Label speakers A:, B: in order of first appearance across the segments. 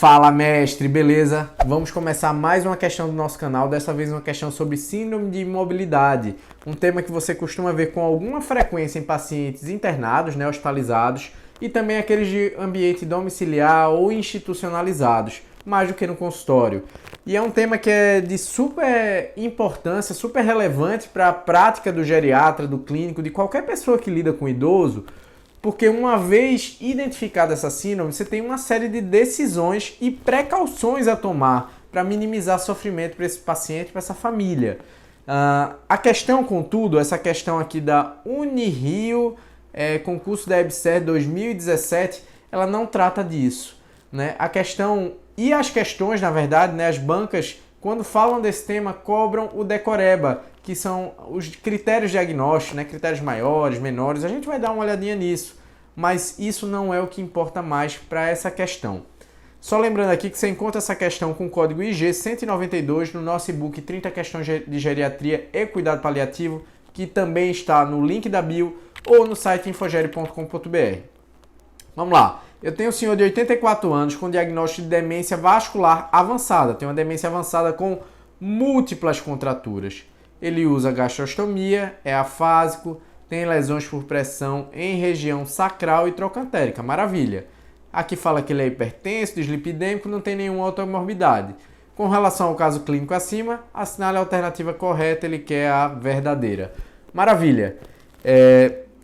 A: Fala, mestre, beleza? Vamos começar mais uma questão do nosso canal, dessa vez uma questão sobre síndrome de imobilidade, um tema que você costuma ver com alguma frequência em pacientes internados, né, hospitalizados, e também aqueles de ambiente domiciliar ou institucionalizados, mais do que no consultório. E é um tema que é de super importância, super relevante para a prática do geriatra, do clínico, de qualquer pessoa que lida com idoso, porque uma vez identificada essa síndrome, você tem uma série de decisões e precauções a tomar para minimizar sofrimento para esse paciente, para essa família. A questão, contudo, essa questão aqui da Unirio, concurso da EBSER 2017, ela não trata disso, né? A questão e as questões, na verdade, né, as bancas, quando falam desse tema, cobram o decoreba, que são os critérios diagnósticos, né, critérios maiores, menores. A gente vai dar uma olhadinha nisso, mas isso não é o que importa mais para essa questão. Só lembrando aqui que você encontra essa questão com o código IG 192 no nosso e-book 30 questões de geriatria e cuidado paliativo, que também está no link da bio ou no site infogere.com.br. Vamos lá. Eu tenho um senhor de 84 anos com diagnóstico de demência vascular avançada. Tem uma demência avançada com múltiplas contraturas. Ele usa gastrostomia, é afásico, tem lesões por pressão em região sacral e trocantérica. Maravilha. Aqui fala que ele é hipertenso, dislipidêmico, não tem nenhuma outra morbidade. Com relação ao caso clínico acima, assinale a alternativa correta, ele quer a verdadeira. Maravilha.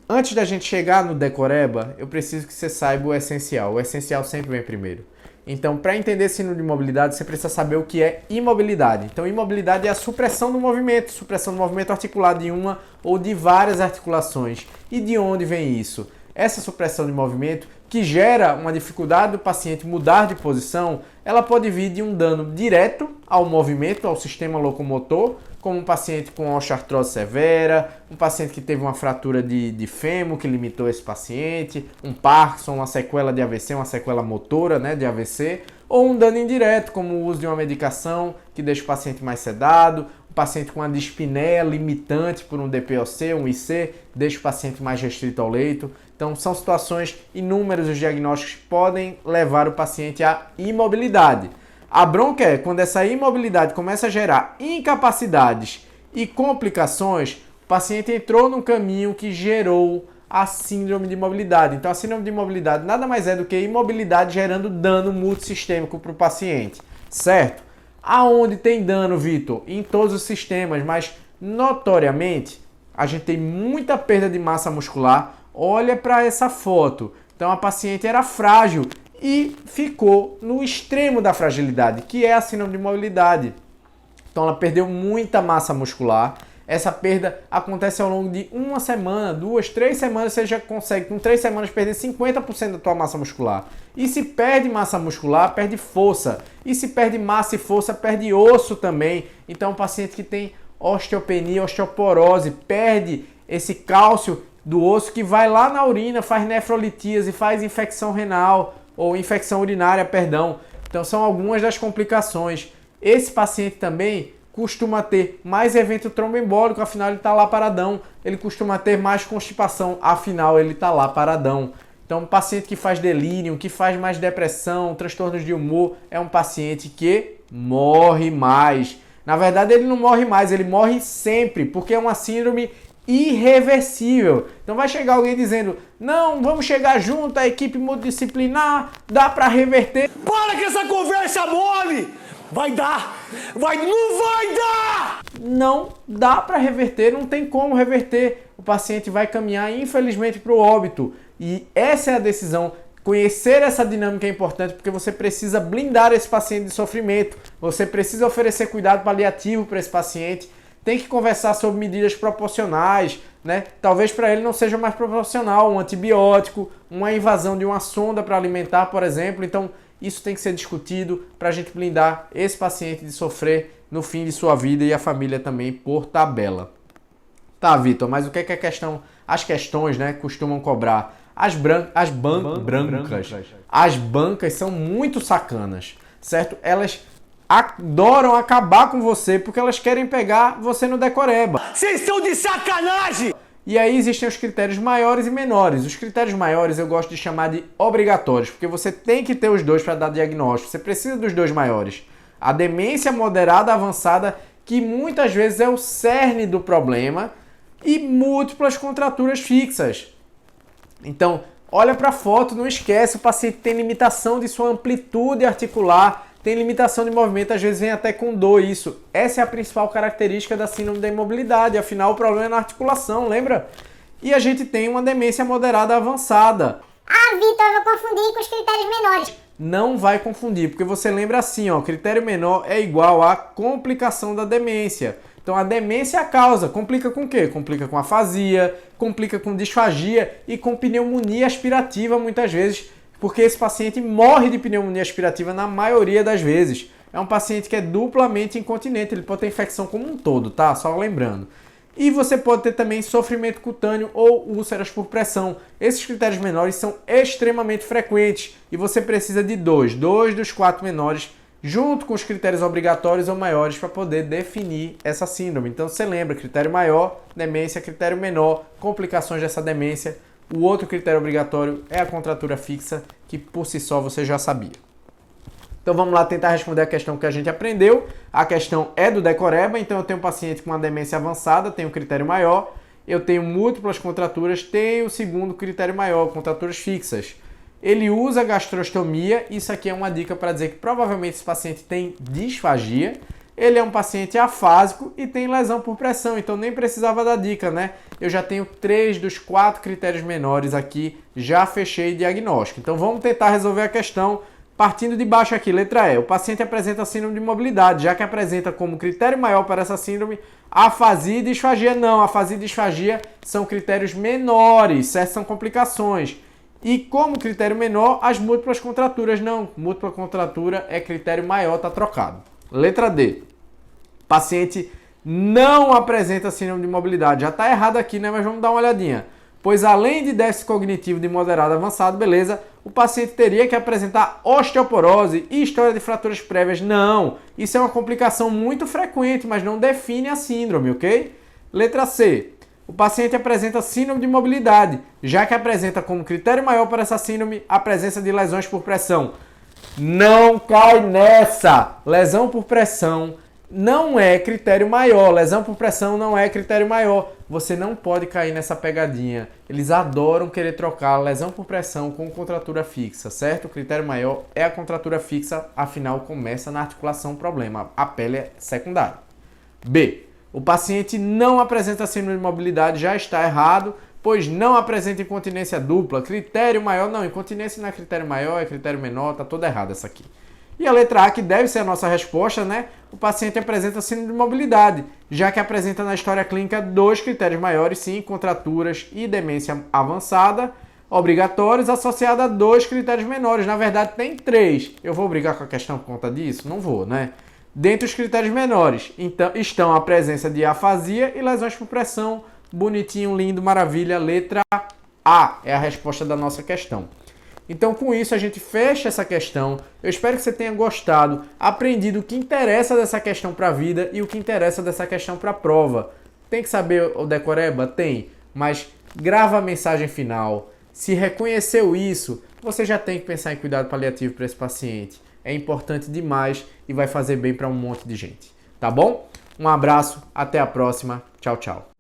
A: Antes da gente chegar no decoreba, eu preciso que você saiba o essencial. O essencial sempre vem primeiro. Então, para entender síndrome de imobilidade, você precisa saber o que é imobilidade. Então, imobilidade é a supressão do movimento articulado de uma ou de várias articulações. E de onde vem isso? Essa supressão de movimento, que gera uma dificuldade do paciente mudar de posição, ela pode vir de um dano direto ao movimento, ao sistema locomotor, como um paciente com osteoartrose severa, um paciente que teve uma fratura de fêmur que limitou esse paciente, um Parkinson, uma sequela de AVC, uma sequela motora, né, de AVC, ou um dano indireto, como o uso de uma medicação que deixa o paciente mais sedado, um paciente com uma dispneia limitante por um DPOC, um IC, deixa o paciente mais restrito ao leito. Então, são situações inúmeras, os diagnósticos podem levar o paciente à imobilidade. A bronca é quando essa imobilidade começa a gerar incapacidades e complicações, o paciente entrou num caminho que gerou a síndrome de imobilidade. Então, a síndrome de imobilidade nada mais é do que imobilidade gerando dano multissistêmico para o paciente, certo? Aonde tem dano, Vitor? Em todos os sistemas, mas notoriamente a gente tem muita perda de massa muscular. Olha para essa foto. Então, a paciente era frágil e ficou no extremo da fragilidade, que é a síndrome de imobilidade. Então ela perdeu muita massa muscular. Essa perda acontece ao longo de uma semana, 2, 3 semanas, você já consegue com 3 semanas perder 50% da tua massa muscular. E se perde massa muscular, perde força. E se perde massa e força, perde osso também. Então o paciente que tem osteopenia, osteoporose, perde esse cálcio do osso que vai lá na urina, faz nefrolitíase, faz infecção renal, ou infecção urinária, perdão. Então são algumas das complicações. Esse paciente também costuma ter mais evento tromboembólico, afinal ele está lá paradão. Ele costuma ter mais constipação, afinal ele está lá paradão. Então um paciente que faz delírio, que faz mais depressão, transtornos de humor, é um paciente que morre mais. Na verdade ele não morre mais, ele morre sempre, porque é uma síndrome irreversível. Então vai chegar alguém dizendo: não, vamos chegar junto, a equipe multidisciplinar, dá para reverter.
B: Para com essa conversa mole! Vai dar! Não vai dar!
A: Não dá para reverter, não tem como reverter. O paciente vai caminhar, infelizmente, para o óbito. E essa é a decisão. Conhecer essa dinâmica é importante porque você precisa blindar esse paciente de sofrimento. Você precisa oferecer cuidado paliativo para esse paciente. Tem que conversar sobre medidas proporcionais, né? Talvez para ele não seja mais proporcional um antibiótico, uma invasão de uma sonda para alimentar, por exemplo. Então, isso tem que ser discutido para a gente blindar esse paciente de sofrer no fim de sua vida e a família também por tabela. Tá, Vitor, mas o que é a questão? As questões, né, costumam cobrar. As bancas são muito sacanas, certo? Elas adoram acabar com você porque elas querem pegar você no decoreba.
B: Vocês estão de sacanagem!
A: E aí existem os critérios maiores e menores. Os critérios maiores eu gosto de chamar de obrigatórios, porque você tem que ter os dois para dar diagnóstico. Você precisa dos dois maiores. A demência moderada avançada, que muitas vezes é o cerne do problema, e múltiplas contraturas fixas. Então, olha para a foto, não esquece, o paciente tem limitação de sua amplitude articular, tem limitação de movimento, às vezes vem até com dor isso. Essa é a principal característica da síndrome da imobilidade, afinal o problema é na articulação, lembra? E a gente tem uma demência moderada avançada.
C: Ah, Vitor, eu vou confundir com os critérios menores.
A: Não vai confundir, porque você lembra assim, ó, critério menor é igual à complicação da demência. Então a demência é a causa. Complica com o quê? Complica com afasia, complica com disfagia e com pneumonia aspirativa muitas vezes, porque esse paciente morre de pneumonia aspirativa na maioria das vezes. É um paciente que é duplamente incontinente, ele pode ter infecção como um todo, tá? Só lembrando. E você pode ter também sofrimento cutâneo ou úlceras por pressão. Esses critérios menores são extremamente frequentes e você precisa de dois dos 4 menores, junto com os critérios obrigatórios ou maiores para poder definir essa síndrome. Então você lembra, critério maior, demência, critério menor, complicações dessa demência. O outro critério obrigatório é a contratura fixa, que por si só você já sabia. Então vamos lá tentar responder a questão que a gente aprendeu. A questão é do decoreba, então eu tenho um paciente com uma demência avançada, tenho um critério maior, eu tenho múltiplas contraturas, tenho o segundo critério maior, contraturas fixas. Ele usa gastrostomia, isso aqui é uma dica para dizer que provavelmente esse paciente tem disfagia. Ele é um paciente afásico e tem lesão por pressão, então nem precisava da dica, né? Eu já tenho 3 dos 4 critérios menores aqui, já fechei diagnóstico. Então vamos tentar resolver a questão partindo de baixo aqui, letra E. O paciente apresenta síndrome de imobilidade, já que apresenta como critério maior para essa síndrome afasia e disfagia. Não, afasia e disfagia são critérios menores, certo? São complicações. E como critério menor, as múltiplas contraturas. Não, múltipla contratura é critério maior, tá trocado. Letra D. Paciente não apresenta síndrome de imobilidade. Já tá errado aqui, né? Mas vamos dar uma olhadinha. Pois além de déficit cognitivo de moderado avançado, beleza, o paciente teria que apresentar osteoporose e história de fraturas prévias. Não, isso é uma complicação muito frequente, mas não define a síndrome, ok? Letra C. O paciente apresenta síndrome de imobilidade, já que apresenta como critério maior para essa síndrome a presença de lesões por pressão. Não cai nessa! Lesão por pressão não é critério maior. Lesão por pressão não é critério maior. Você não pode cair nessa pegadinha. Eles adoram querer trocar lesão por pressão com contratura fixa, certo? O critério maior é a contratura fixa, afinal começa na articulação o problema. A pele é secundária. B. O paciente não apresenta síndrome de imobilidade, já está errado, pois não apresenta incontinência dupla. Critério maior, não, incontinência não é critério maior, é critério menor, tá toda errada essa aqui. E a letra A, que deve ser a nossa resposta, né? O paciente apresenta síndrome de imobilidade, já que apresenta na história clínica 2 critérios maiores, sim, contraturas e demência avançada, obrigatórios, associada a 2 critérios menores. Na verdade, tem 3. Eu vou brigar com a questão por conta disso? Não vou, né? Dentre os critérios menores, então, estão a presença de afasia e lesões por pressão. Bonitinho, lindo, maravilha. Letra A é a resposta da nossa questão. Então, com isso, a gente fecha essa questão. Eu espero que você tenha gostado, aprendido o que interessa dessa questão para a vida e o que interessa dessa questão para a prova. Tem que saber o decoreba? Tem, mas grava a mensagem final. Se reconheceu isso, você já tem que pensar em cuidado paliativo para esse paciente. É importante demais e vai fazer bem para um monte de gente. Tá bom? Um abraço, até a próxima. Tchau, tchau.